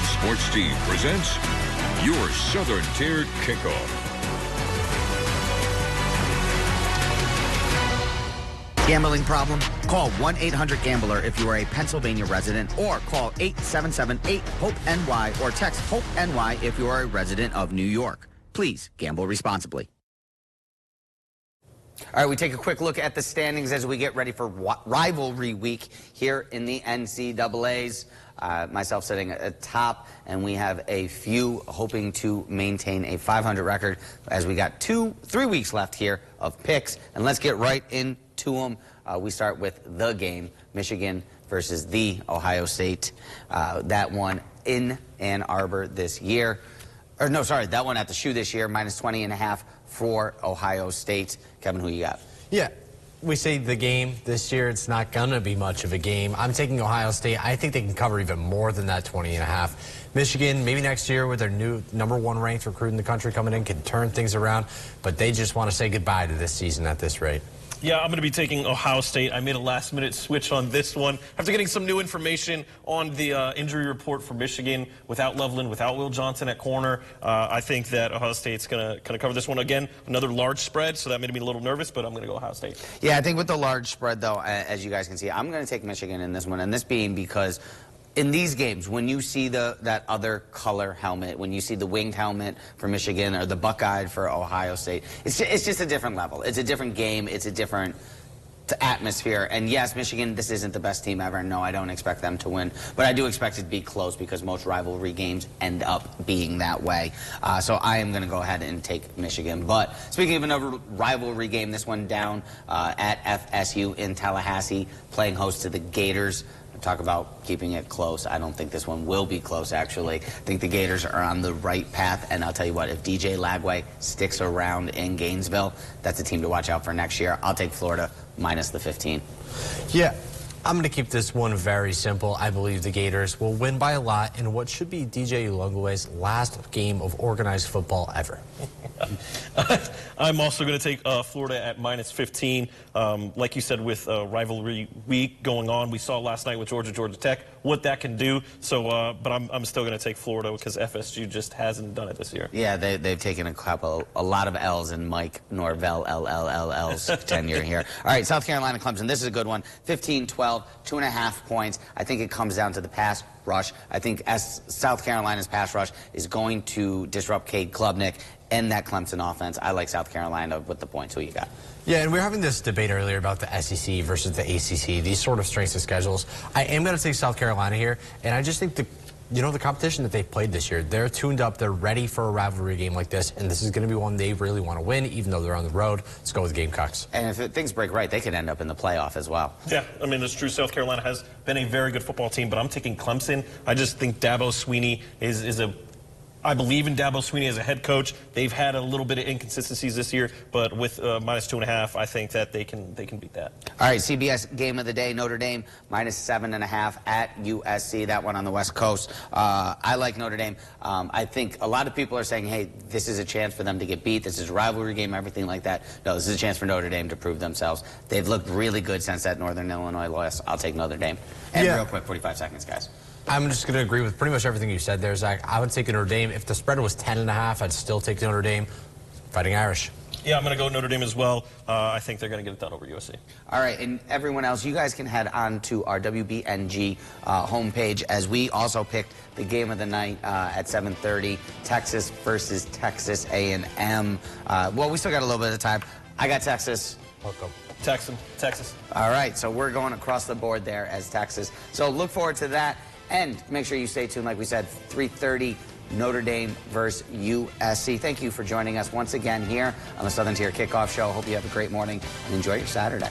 Sports Team presents your Southern Tier Kickoff. Gambling problem? Call 1-800-GAMBLER if you are a Pennsylvania resident, or call 877-8-HOPE-NY or text HOPE-NY if you are a resident of New York. Please gamble responsibly. All right, we take a quick look at the standings as we get ready for rivalry week here in the NCAAs. Myself sitting at top, and we have a few hoping to maintain a 500 record as we got 3 weeks left here of picks. And let's get right into them. We start with the game, Michigan versus the Ohio State. That one in Ann Arbor this year. Or no, sorry, that one at the shoe this year, minus 20.5 for Ohio State. Kevin, who you got? Yeah, we say the game this year, it's not going to be much of a game. I'm taking Ohio State. I think they can cover even more than that 20.5. Michigan, maybe next year with their new #1 ranked recruit in the country coming in, can turn things around, but they just want to say goodbye to this season at this rate. Yeah, I'm going to be taking Ohio State. I made a last-minute switch on this one. After getting some new information on the injury report for Michigan, without Loveland, without Will Johnson at corner, I think that Ohio State's going to cover this one. Again, another large spread, so that made me a little nervous, but I'm going to go Ohio State. Yeah, I think with the large spread, though, as you guys can see, I'm going to take Michigan in this one, and this being because in these games, when you see that other color helmet, when you see the winged helmet for Michigan or the Buckeye for Ohio State, it's just a different level. It's a different game. It's a different atmosphere. And yes, Michigan, this isn't the best team ever. No, I don't expect them to win. But I do expect it to be close because most rivalry games end up being that way. So I am going to go ahead and take Michigan. But speaking of another rivalry game, this one down at FSU in Tallahassee, playing host to the Gators. Talk about keeping it close. I don't think this one will be close, actually. I think the Gators are on the right path, and I'll tell you what, if DJ Lagway sticks around in Gainesville, that's a team to watch out for next year. I'll take Florida minus the 15. Yeah, I'm going to keep this one very simple. I believe the Gators will win by a lot in what should be DJ Lagway's last game of organized football ever. I'm also going to take Florida at minus 15. Like you said, with rivalry week going on, we saw last night with Georgia Tech what that can do. So, but I'm still going to take Florida because FSU just hasn't done it this year. Yeah, they've taken a lot of L's in Mike Norvell LLL's tenure here. All right, South Carolina Clemson. This is a good one. 15-12, 2.5 points. I think it comes down to the pass rush. I think South Carolina's pass rush is going to disrupt Cade Klubnik and that Clemson offense. I like South Carolina with the points. Who you got? Yeah, and we were having this debate earlier about the SEC versus the ACC, these sort of strengths of schedules. I am going to take South Carolina here, and I just think the competition that they've played this year, they're tuned up, they're ready for a rivalry game like this, and this is going to be one they really want to win, even though they're on the road. Let's go with the Gamecocks. And if things break right, they could end up in the playoff as well. Yeah, I mean, it's true. South Carolina has been a very good football team, but I'm taking Clemson. I just think Dabo Swinney I believe in Dabo Swinney as a head coach. They've had a little bit of inconsistencies this year, but with minus 2.5, I think that they can beat that. All right, CBS game of the day, Notre Dame minus 7.5 at USC. That one on the West Coast. I like Notre Dame. I think a lot of people are saying, hey, this is a chance for them to get beat. This is a rivalry game, everything like that. No, this is a chance for Notre Dame to prove themselves. They've looked really good since that Northern Illinois loss. I'll take Notre Dame. And real quick, 45 seconds, guys. I'm just going to agree with pretty much everything you said there, Zach. I would take Notre Dame. If the spread was 10.5, I'd still take Notre Dame. Fighting Irish. Yeah, I'm going to go Notre Dame as well. I think they're going to get it done over USC. All right, and everyone else, you guys can head on to our WBNG homepage as we also picked the game of the night at 7:30, Texas versus Texas A&M. Well, we still got a little bit of time. I got Texas. Welcome. Texas. All right, so we're going across the board there as Texas. So look forward to that. And make sure you stay tuned, like we said, 3:30, Notre Dame versus USC. Thank you for joining us once again here on the Southern Tier Kickoff Show. Hope you have a great morning and enjoy your Saturday.